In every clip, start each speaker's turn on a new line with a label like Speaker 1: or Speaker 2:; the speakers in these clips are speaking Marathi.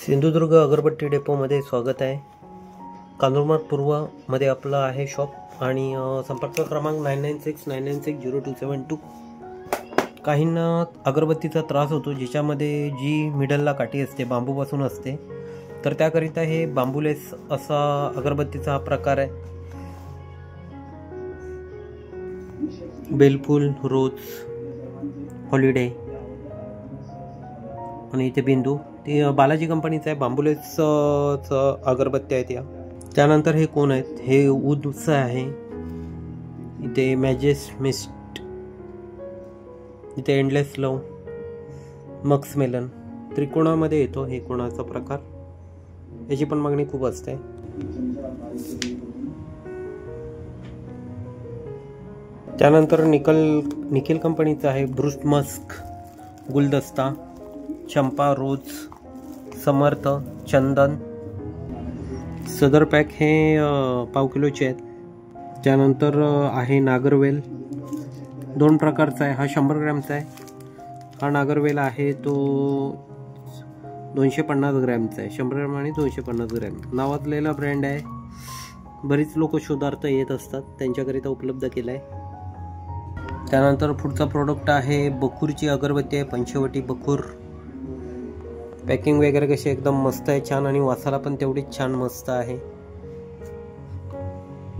Speaker 1: सिंधुदुर्ग अगरबत्ती डेपोमध्ये स्वागत आहे। कांजूरमार्ग पूर्वमध्ये आपलं आहे शॉप आणि संपर्क क्रमांक 9969960272। काहींना अगरबत्तीचा त्रास होतो ज्याच्यामध्ये जी मिडलला काठी असते बांबूपासून असते, तर त्याकरिता हे बांबूलेस असा अगरबत्तीचा हा प्रकार आहे। बेलफूल, रोज, हॉलिडे आणि इथे बिंदू, ते बालाजी कंपनीचा आहे। बांबूलेस अगरबत्ती आहेत या। त्यानंतर हे कोण आहेत, हे ऊदच आहे। इथे मॅजेस्ट मिस्ट, इथे एंडलेस लव, मक्स मेलन त्रिकोणामध्ये येतो हे कोणाचा प्रकार, याची पण मागणी खूप असते। त्यानंतर निखिल कंपनीचा आहे ब्रूस्ट मस्क, गुलदस्ता, चंपा, रोज, समर्थ, चंदन। सदर पॅक हे 1/2 किलोचे आहेत। त्यानंतर आहे नागरवेल, 2 प्रकारचा आहे। हा 100 ग्रॅमचा आहे। हा नागरवेल आहे तो 250 ग्रॅमचा आहे। 100 ग्रॅम आणि 250 ग्रॅम नावाजलेला ब्रँड आहे। बरीच लोक शोधार्थ येत असतात, त्यांच्याकरिता उपलब्ध केला आहे। त्यानंतर पुढचा प्रोडक्ट आहे बखूरची अगरबत्ती आहे, पंचवटी बखूर। पॅकिंग वगैरे कशी एकदम मस्त आहे, छान, आणि वासाला पण तेवढीच छान मस्त आहे।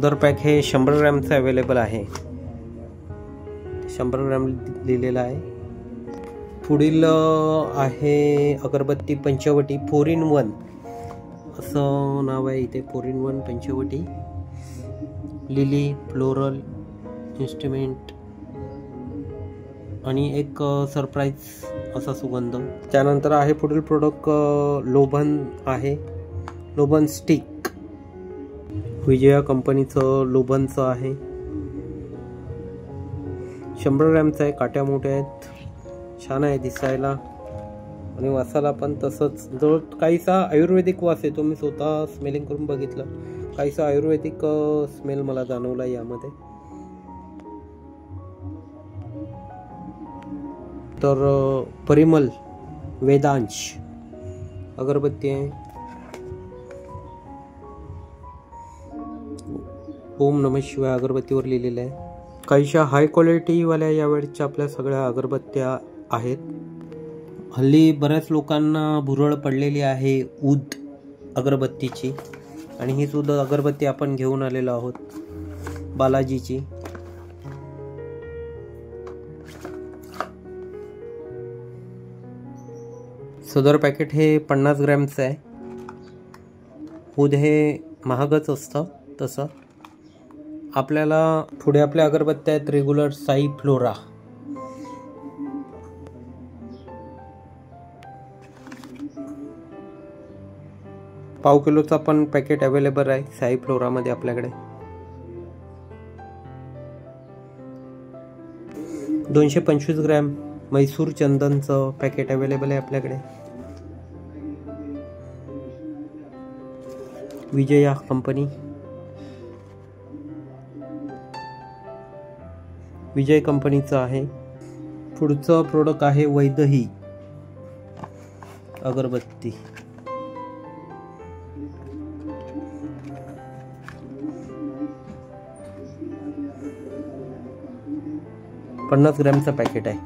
Speaker 1: दर पॅक हे 100 ग्रॅमचा अवेलेबल आहे, 100 ग्रॅम लिहिलेला आहे। पुढील आहे अगरबत्ती पंचवटी 4 in 1 असं नाव आहे इथे। 4 in 1 Panchavati, lily, floral, instrument आणि एक सरप्राईज असा सुगंध। त्यानंतर आहे पुढील प्रोडक्ट लोभन आहे, लोभन स्टिक, विजया कंपनीचं लोभनचं आहे। 100 ग्रॅमचं आहे, काट्या मोठ्या आहेत, छान आहे दिसायला आणि वासाला पण तसंच जवळ काहीसा आयुर्वेदिक वास येतो। मी स्वतः स्मेलिंग करून बघितलं, काहीसा आयुर्वेदिक स्मेल मला जाणवला यामध्ये। तर परिमल वेदांश अगरबत्ती आहे। ओम नमः शिवाय अगरबत्तीवर लिहिलेलं आहे। काहीशा हाय क्वालिटीवाल्या यावेळच्या आपल्या सगळ्या अगरबत्त्या आहेत। हल्ली बऱ्याच लोकांना भुरळ पडलेली आहे ऊद अगरबत्तीची, आणि ही सुद्धा अगरबत्ती आपण घेऊन आलेलो आहोत बालाजीची। सदर पॅकेट हे 50 ग्रॅमचं आहे। ऊद हे महागच असतं तसं। आपल्याला पुढे आपल्या अगरबत्त्या आहेत रेग्युलर साई फ्लोरा, पाव किलोचा पण पॅकेट अवेलेबल आहे साई फ्लोरामध्ये आपल्याकडे। 225 ग्रॅम मैसूर चंदनचं पॅकेट अवेलेबल आहे आपल्याकडे। विजया कंपनी, विजय कंपनीचं आहे। पुढचं प्रोडक्ट आहे वैदही अगरबत्ती, $50 ग्रॅमचं पॅकेट आहे।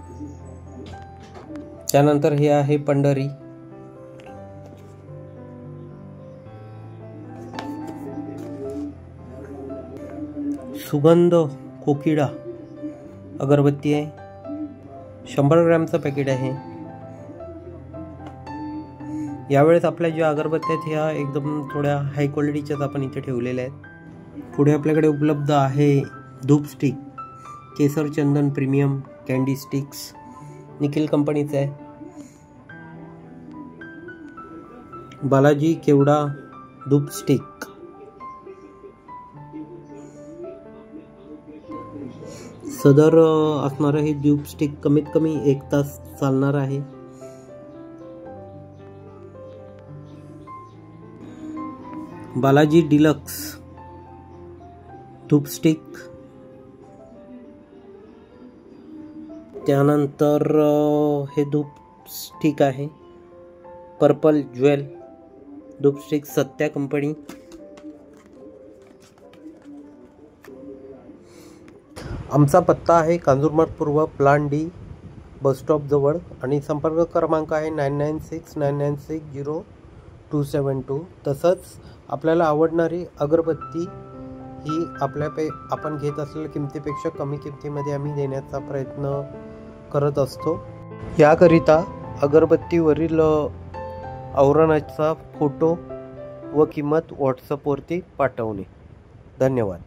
Speaker 1: त्यानंतर हे आहे पंढरी, सुगंध कोकिळा अगरबत्ती आहे, 100 ग्रॅमचं पॅकेट आहे। यावेळेस आपल्या ज्या अगरबत्त्या आहेत ह्या एकदम थोड्या हाय क्वालिटीच्याच आपण इथे ठेवलेल्या आहेत। पुढे आपल्याकडे उपलब्ध आहे धूप स्टिक, केसर चंदन प्रीमियम कॅन्डी स्टिक्स, निखिल कंपनीचं आहे। बालाजी केवडा धूप स्टिक, सदर असणारं हे धूप स्टिक कमीत कमी 1 तास चालणार आहे। बालाजी डिलक्स धूप स्टिक, त्यानंतर हे धूप स्टिक आहे पर्पल ज्वेल धूपस्टिक सत्या कंपनी. आमचा पत्ता आहे कांजूरमार्ग पूर्व, प्लान डी, बस स्टॉप जवळ, आणि संपर्क क्रमांक आहे 9969960272. तसंच आपल्याला आवडणारी अगरबत्ती ही आपण घेत असलेल्या किमतीपेक्षा कमी किमतीमध्ये आम्ही देण्याचा प्रयत्न करत असतो. याकरिता अगरबत्तीवरील आवरणाचा फोटो व किंमत व्हॉट्सअपवरती पाठवणे. धन्यवाद.